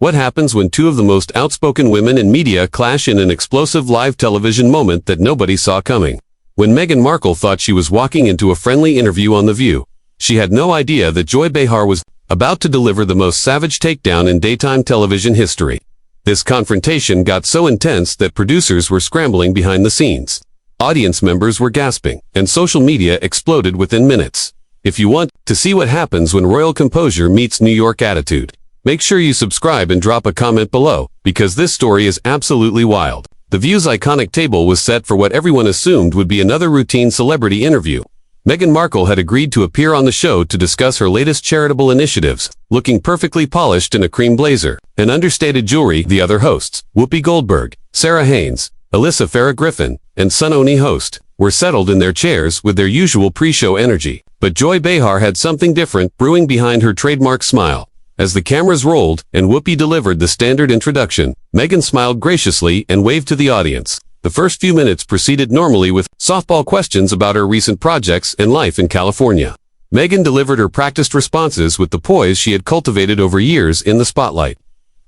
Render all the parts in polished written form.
What happens when two of the most outspoken women in media clash in an explosive live television moment that nobody saw coming? When Meghan Markle thought she was walking into a friendly interview on The View, she had no idea that Joy Behar was about to deliver the most savage takedown in daytime television history. This confrontation got so intense that producers were scrambling behind the scenes. Audience members were gasping, and social media exploded within minutes. If you want to see what happens when royal composure meets New York attitude, make sure you subscribe and drop a comment below, because this story is absolutely wild. The View's iconic table was set for what everyone assumed would be another routine celebrity interview. Meghan Markle had agreed to appear on the show to discuss her latest charitable initiatives, looking perfectly polished in a cream blazer and understated jewelry. The other hosts, Whoopi Goldberg, Sarah Haynes, Alyssa Farah Griffin, and Sunony Host, were settled in their chairs with their usual pre-show energy. But Joy Behar had something different brewing behind her trademark smile. As the cameras rolled and Whoopi delivered the standard introduction, Meghan smiled graciously and waved to the audience. The first few minutes proceeded normally with softball questions about her recent projects and life in California. Meghan delivered her practiced responses with the poise she had cultivated over years in the spotlight.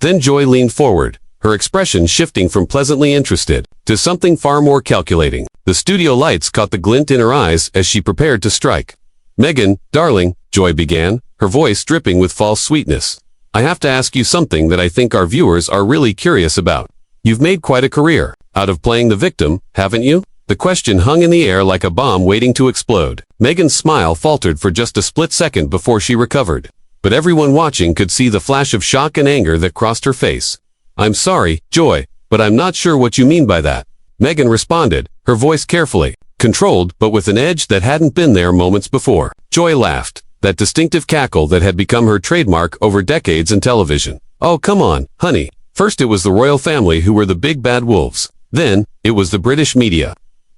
Then Joy leaned forward, her expression shifting from pleasantly interested to something far more calculating. The studio lights caught the glint in her eyes as she prepared to strike. "Meghan, darling," Joy began, her voice dripping with false sweetness. "I have to ask you something that I think our viewers are really curious about. You've made quite a career out of playing the victim, haven't you?" The question hung in the air like a bomb waiting to explode. Meghan's smile faltered for just a split second before she recovered. But everyone watching could see the flash of shock and anger that crossed her face. "I'm sorry, Joy, but I'm not sure what you mean by that," Meghan responded, her voice carefully controlled but with an edge that hadn't been there moments before. Joy laughed, that distinctive cackle that had become her trademark over decades in television. "Oh, come on, honey. First it was the royal family who were the big bad wolves. Then, it was the British media.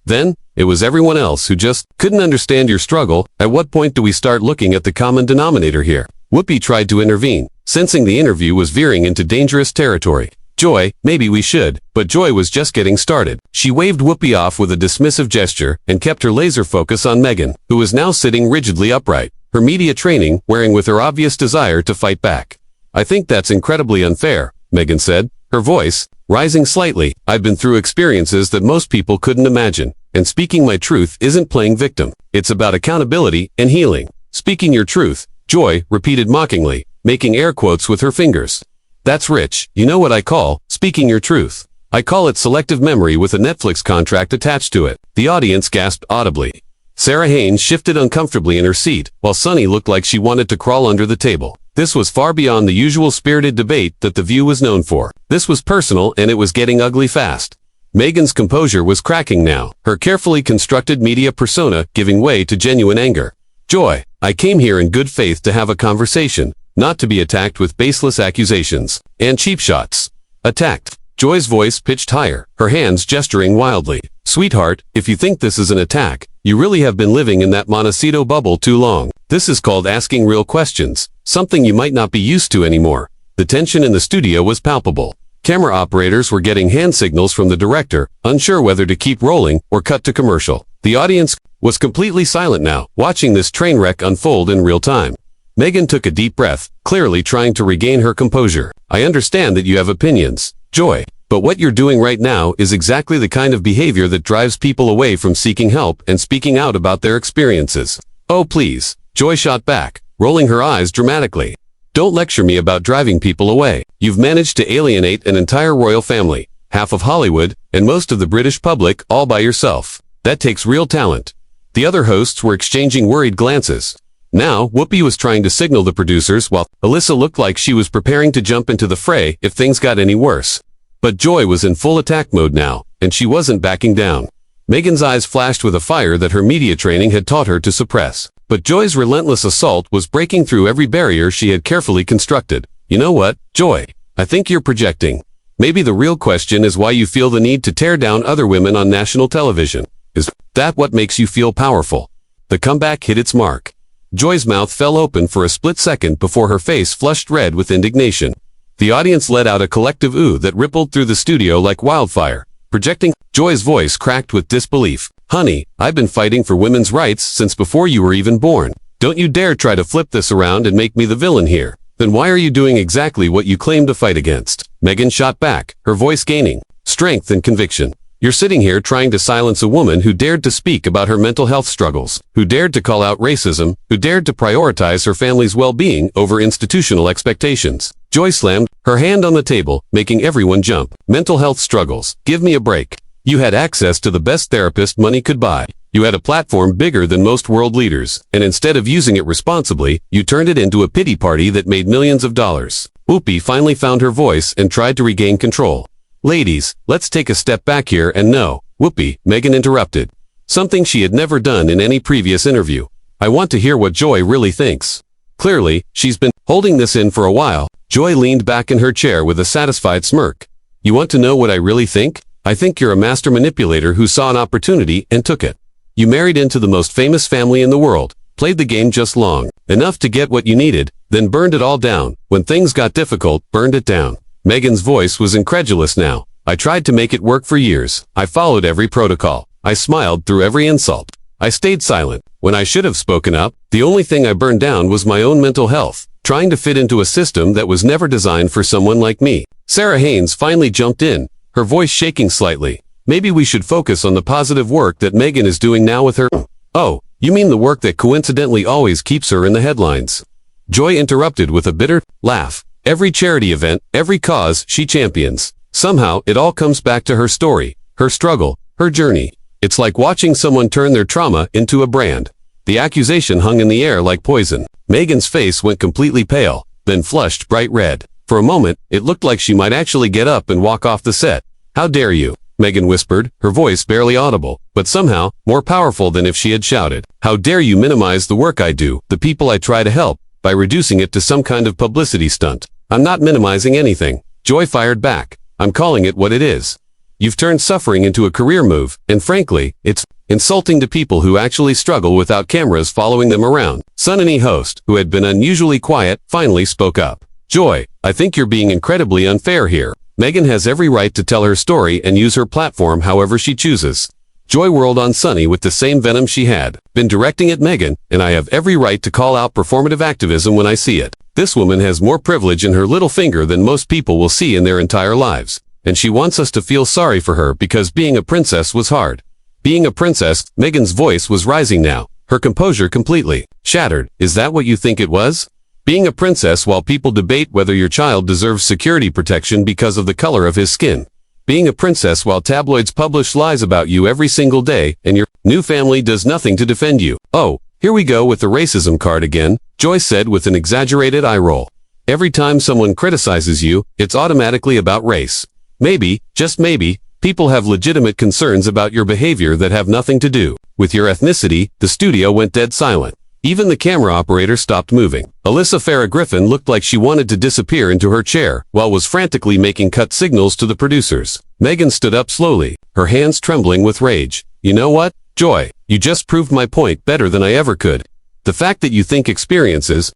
Then, it was everyone else who just couldn't understand your struggle. At what point do we start looking at the common denominator here?" Whoopi tried to intervene, sensing the interview was veering into dangerous territory. "Joy, maybe we should," but Joy was just getting started. She waved Whoopi off with a dismissive gesture and kept her laser focus on Meghan, who was now sitting rigidly upright, her media training wearing with her obvious desire to fight back. "I think that's incredibly unfair," Meghan said, her voice rising slightly. "I've been through experiences that most people couldn't imagine, and speaking my truth isn't playing victim. It's about accountability and healing." "Speaking your truth," Joy repeated mockingly, making air quotes with her fingers. "That's rich. You know what I call speaking your truth? I call it selective memory with a Netflix contract attached to it." The audience gasped audibly. Sarah Haynes shifted uncomfortably in her seat, while Sunny looked like she wanted to crawl under the table. This was far beyond the usual spirited debate that The View was known for. This was personal, and it was getting ugly fast. Meghan's composure was cracking now, her carefully constructed media persona giving way to genuine anger. "Joy, I came here in good faith to have a conversation, not to be attacked with baseless accusations and cheap shots." "Attacked?" Joy's voice pitched higher, her hands gesturing wildly. "Sweetheart, if you think this is an attack, you really have been living in that Montecito bubble too long. This is called asking real questions, something you might not be used to anymore." The tension in the studio was palpable. Camera operators were getting hand signals from the director, unsure whether to keep rolling or cut to commercial. The audience was completely silent now, watching this train wreck unfold in real time. Meghan took a deep breath, clearly trying to regain her composure. "I understand that you have opinions, Joy, but what you're doing right now is exactly the kind of behavior that drives people away from seeking help and speaking out about their experiences." "Oh, please," Joy shot back, rolling her eyes dramatically. "Don't lecture me about driving people away. You've managed to alienate an entire royal family, half of Hollywood, and most of the British public all by yourself. That takes real talent." The other hosts were exchanging worried glances. Now, Whoopi was trying to signal the producers while Alyssa looked like she was preparing to jump into the fray if things got any worse. But Joy was in full attack mode now, and she wasn't backing down. Meghan's eyes flashed with a fire that her media training had taught her to suppress. But Joy's relentless assault was breaking through every barrier she had carefully constructed. "You know what, Joy? I think you're projecting. Maybe the real question is why you feel the need to tear down other women on national television. Is that what makes you feel powerful?" The comeback hit its mark. Joy's mouth fell open for a split second before her face flushed red with indignation. The audience let out a collective ooh that rippled through the studio like wildfire. Projecting, Joy's voice cracked with disbelief. "Honey, I've been fighting for women's rights since before you were even born. Don't you dare try to flip this around and make me the villain here." Then why are you doing exactly what you claim to fight against? Meghan shot back, her voice gaining strength and conviction. You're sitting here trying to silence a woman who dared to speak about her mental health struggles, who dared to call out racism, who dared to prioritize her family's well-being over institutional expectations. Joy slammed her hand on the table, making everyone jump. Mental health struggles. Give me a break. You had access to the best therapist money could buy. You had a platform bigger than most world leaders, and instead of using it responsibly, you turned it into a pity party that made millions of dollars. Whoopi finally found her voice and tried to regain control. Ladies, let's take a step back here and no, Whoopi, Meghan interrupted. Something she had never done in any previous interview. I want to hear what Joy really thinks. Clearly, she's been holding this in for a while. Joy leaned back in her chair with a satisfied smirk. You want to know what I really think? I think you're a master manipulator who saw an opportunity and took it. You married into the most famous family in the world, played the game just long enough to get what you needed, then burned it all down. When things got difficult, burned it down. Meghan's voice was incredulous now. I tried to make it work for years. I followed every protocol. I smiled through every insult. I stayed silent. When I should have spoken up, the only thing I burned down was my own mental health, trying to fit into a system that was never designed for someone like me. Sarah Haynes finally jumped in, her voice shaking slightly. Maybe we should focus on the positive work that Meghan is doing now with her. Oh, you mean the work that coincidentally always keeps her in the headlines? Joy interrupted with a bitter laugh. Every charity event, every cause she champions. Somehow, it all comes back to her story, her struggle, her journey. It's like watching someone turn their trauma into a brand. The accusation hung in the air like poison. Meghan's face went completely pale, then flushed bright red. For a moment, it looked like she might actually get up and walk off the set. How dare you? Meghan whispered, her voice barely audible, but somehow more powerful than if she had shouted. How dare you minimize the work I do, the people I try to help, by reducing it to some kind of publicity stunt. I'm not minimizing anything. Joy fired back. I'm calling it what it is. You've turned suffering into a career move, and frankly, it's insulting to people who actually struggle without cameras following them around. Sunny host, who had been unusually quiet, finally spoke up. Joy, I think you're being incredibly unfair here. Meghan has every right to tell her story and use her platform however she chooses. Joy whirled on Sunny with the same venom she had been directing at Meghan, and I have every right to call out performative activism when I see it. This woman has more privilege in her little finger than most people will see in their entire lives, and she wants us to feel sorry for her because being a princess was hard. Being a princess, Meghan's voice was rising now, her composure completely shattered. Is that what you think it was? Being a princess while people debate whether your child deserves security protection because of the color of his skin. Being a princess while tabloids publish lies about you every single day and your new family does nothing to defend you. Oh, here we go with the racism card again, Joy said with an exaggerated eye roll. Every time someone criticizes you, it's automatically about race. Maybe, just maybe, people have legitimate concerns about your behavior that have nothing to do with your ethnicity. The studio went dead silent. Even the camera operator stopped moving. Alyssa Farah Griffin looked like she wanted to disappear into her chair, while was frantically making cut signals to the producers. Meghan stood up slowly, her hands trembling with rage. You know what, Joy? You just proved my point better than I ever could. The fact that you think experiences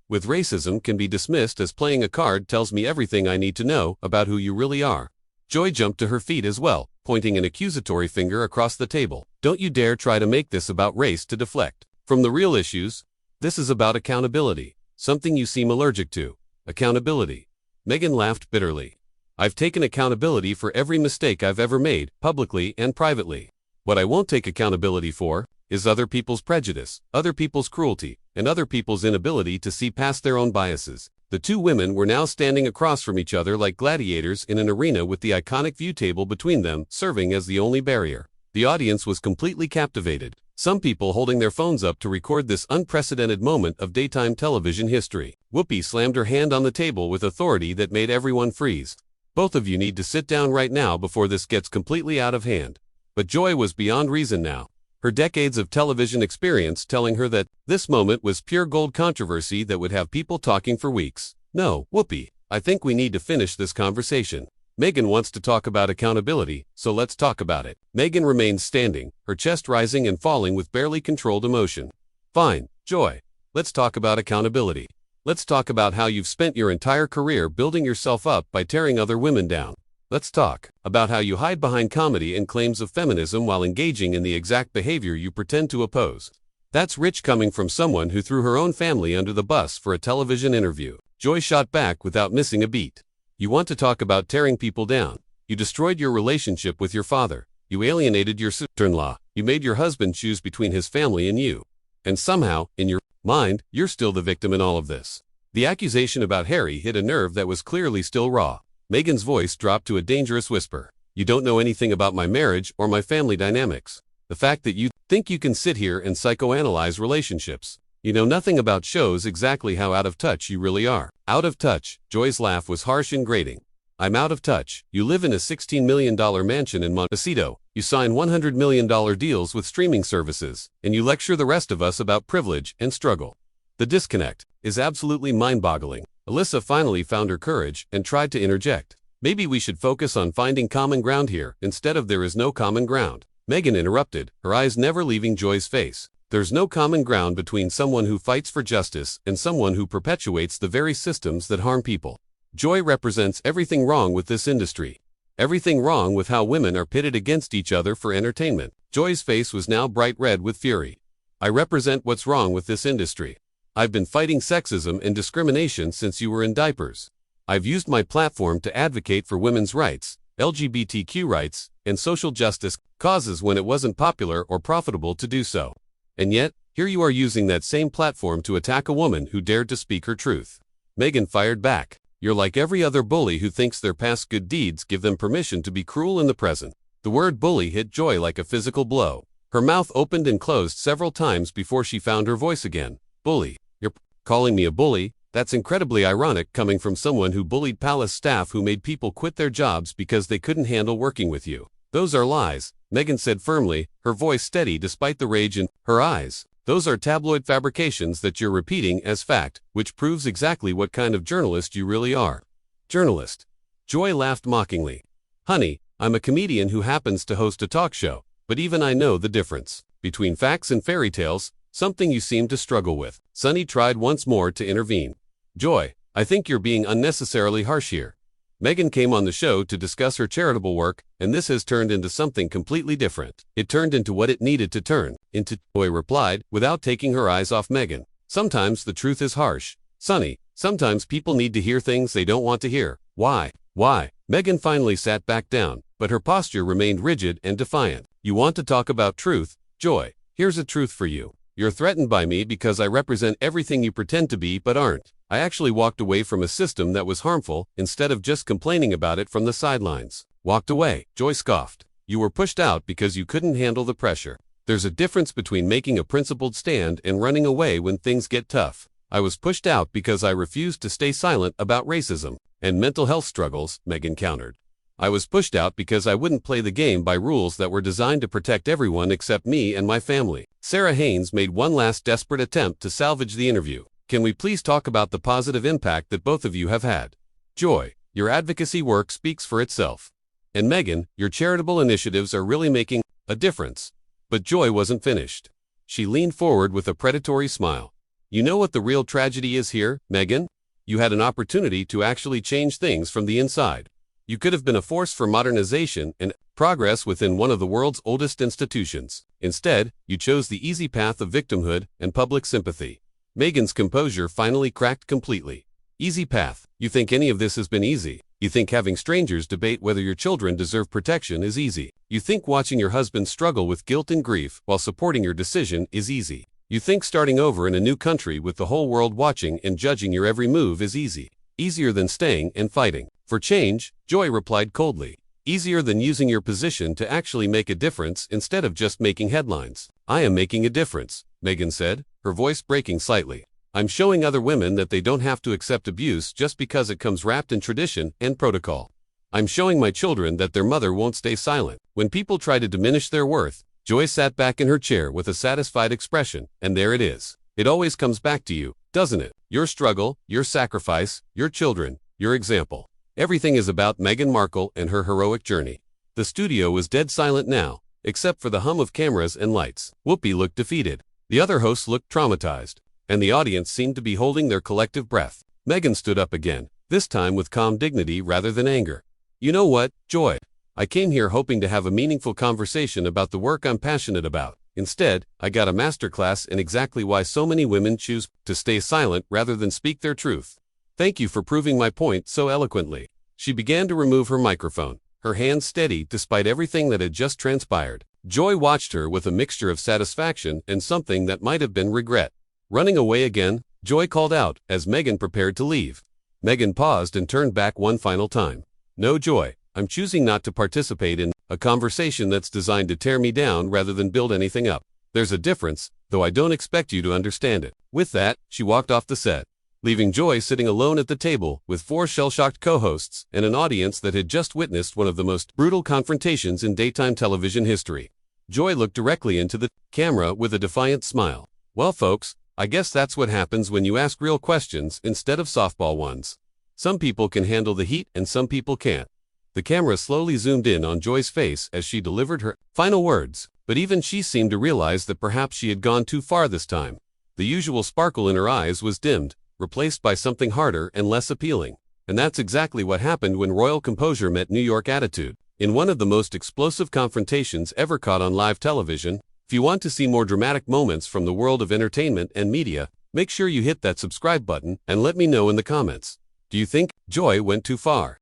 with racism can be dismissed as playing a card tells me everything I need to know about who you really are. Joy jumped to her feet as well, pointing an accusatory finger across the table. Don't you dare try to make this about race to deflect from the real issues. This is about accountability, something you seem allergic to. Accountability. Meghan laughed bitterly. I've taken accountability for every mistake I've ever made, publicly and privately. What I won't take accountability for is other people's prejudice, other people's cruelty, and other people's inability to see past their own biases. The two women were now standing across from each other like gladiators in an arena with the iconic view table between them, serving as the only barrier. The audience was completely captivated, some people holding their phones up to record this unprecedented moment of daytime television history. Whoopi slammed her hand on the table with authority that made everyone freeze. Both of you need to sit down right now before this gets completely out of hand. But Joy was beyond reason now, her decades of television experience telling her that this moment was pure gold controversy that would have people talking for weeks. No, Whoopi, I think we need to finish this conversation. Meghan wants to talk about accountability, so let's talk about it. Meghan remained standing, her chest rising and falling with barely controlled emotion. Fine, Joy. Let's talk about accountability. Let's talk about how you've spent your entire career building yourself up by tearing other women down. Let's talk about how you hide behind comedy and claims of feminism while engaging in the exact behavior you pretend to oppose. That's rich coming from someone who threw her own family under the bus for a television interview. Joy shot back without missing a beat. You want to talk about tearing people down? You destroyed your relationship with your father. You alienated your sister-in-law. You made your husband choose between his family and you. And somehow, in your mind, you're still the victim in all of this. The accusation about Harry hit a nerve that was clearly still raw. Meghan's voice dropped to a dangerous whisper. You don't know anything about my marriage or my family dynamics. The fact that you think you can sit here and psychoanalyze relationships. You know nothing about shows exactly how out of touch you really are. Out of touch. Joy's laugh was harsh and grating. I'm out of touch. You live in a $16 million mansion in Montecito. You sign $100 million deals with streaming services, and you lecture the rest of us about privilege and struggle. The disconnect is absolutely mind-boggling. Alyssa finally found her courage and tried to interject. Maybe we should focus on finding common ground here instead of there is no common ground. Meghan interrupted, her eyes never leaving Joy's face. There's no common ground between someone who fights for justice and someone who perpetuates the very systems that harm people. Joy represents everything wrong with this industry. Everything wrong with how women are pitted against each other for entertainment. Joy's face was now bright red with fury. I represent what's wrong with this industry. I've been fighting sexism and discrimination since you were in diapers. I've used my platform to advocate for women's rights, LGBTQ rights, and social justice causes when it wasn't popular or profitable to do so. And yet, here you are using that same platform to attack a woman who dared to speak her truth. Meghan fired back. You're like every other bully who thinks their past good deeds give them permission to be cruel in the present. The word bully hit Joy like a physical blow. Her mouth opened and closed several times before she found her voice again. Bully. You're calling me a bully? That's incredibly ironic coming from someone who bullied palace staff who made people quit their jobs because they couldn't handle working with you. Those are lies, Meghan said firmly, her voice steady despite the rage in her eyes. Those are tabloid fabrications that you're repeating as fact, which proves exactly what kind of journalist you really are. Journalist. Joy laughed mockingly. Honey, I'm a comedian who happens to host a talk show, but even I know the difference between facts and fairy tales, something you seem to struggle with. Sunny tried once more to intervene. Joy, I think you're being unnecessarily harsh here. Meghan came on the show to discuss her charitable work, and this has turned into something completely different. It turned into what it needed to turn into, Joy replied, without taking her eyes off Meghan. Sometimes the truth is harsh. Sunny, sometimes people need to hear things they don't want to hear. Why? Why? Meghan finally sat back down, but her posture remained rigid and defiant. You want to talk about truth? Joy, here's a truth for you. You're threatened by me because I represent everything you pretend to be but aren't. I actually walked away from a system that was harmful instead of just complaining about it from the sidelines. Walked away, Joy scoffed. You were pushed out because you couldn't handle the pressure. There's a difference between making a principled stand and running away when things get tough. I was pushed out because I refused to stay silent about racism and mental health struggles, Meghan countered. I was pushed out because I wouldn't play the game by rules that were designed to protect everyone except me and my family. Sarah Haynes made one last desperate attempt to salvage the interview. Can we please talk about the positive impact that both of you have had? Joy, your advocacy work speaks for itself. And Meghan, your charitable initiatives are really making a difference. But Joy wasn't finished. She leaned forward with a predatory smile. You know what the real tragedy is here, Meghan? You had an opportunity to actually change things from the inside. You could have been a force for modernization and progress within one of the world's oldest institutions. Instead, you chose the easy path of victimhood and public sympathy. Meghan's composure finally cracked completely. Easy path. You think any of this has been easy. You think having strangers debate whether your children deserve protection is easy. You think watching your husband struggle with guilt and grief while supporting your decision is easy. You think starting over in a new country with the whole world watching and judging your every move is easy. Easier than staying and fighting for change, Joy replied coldly. Easier than using your position to actually make a difference instead of just making headlines. I am making a difference, Meghan said, her voice breaking slightly. I'm showing other women that they don't have to accept abuse just because it comes wrapped in tradition and protocol. I'm showing my children that their mother won't stay silent. When people try to diminish their worth, Joy sat back in her chair with a satisfied expression, and there it is. It always comes back to you, doesn't it? Your struggle, your sacrifice, your children, your example. Everything is about Meghan Markle and her heroic journey. The studio was dead silent now, except for the hum of cameras and lights. Whoopi looked defeated. The other hosts looked traumatized, and the audience seemed to be holding their collective breath. Meghan stood up again, this time with calm dignity rather than anger. You know what, Joy? I came here hoping to have a meaningful conversation about the work I'm passionate about. Instead, I got a masterclass in exactly why so many women choose to stay silent rather than speak their truth. Thank you for proving my point so eloquently. She began to remove her microphone, her hands steady despite everything that had just transpired. Joy watched her with a mixture of satisfaction and something that might have been regret. Running away again? Joy called out as Meghan prepared to leave. Meghan paused and turned back one final time. No, Joy, I'm choosing not to participate in a conversation that's designed to tear me down rather than build anything up. There's a difference, though I don't expect you to understand it. With that, she walked off the set, leaving Joy sitting alone at the table with 4 shell-shocked co-hosts and an audience that had just witnessed one of the most brutal confrontations in daytime television history. Joy looked directly into the camera with a defiant smile. Well, folks, I guess that's what happens when you ask real questions instead of softball ones. Some people can handle the heat and some people can't. The camera slowly zoomed in on Joy's face as she delivered her final words, but even she seemed to realize that perhaps she had gone too far this time. The usual sparkle in her eyes was dimmed, replaced by something harder and less appealing. And that's exactly what happened when royal composure met New York attitude. In one of the most explosive confrontations ever caught on live television. If you want to see more dramatic moments from the world of entertainment and media, make sure you hit that subscribe button and let me know in the comments. Do you think Joy went too far?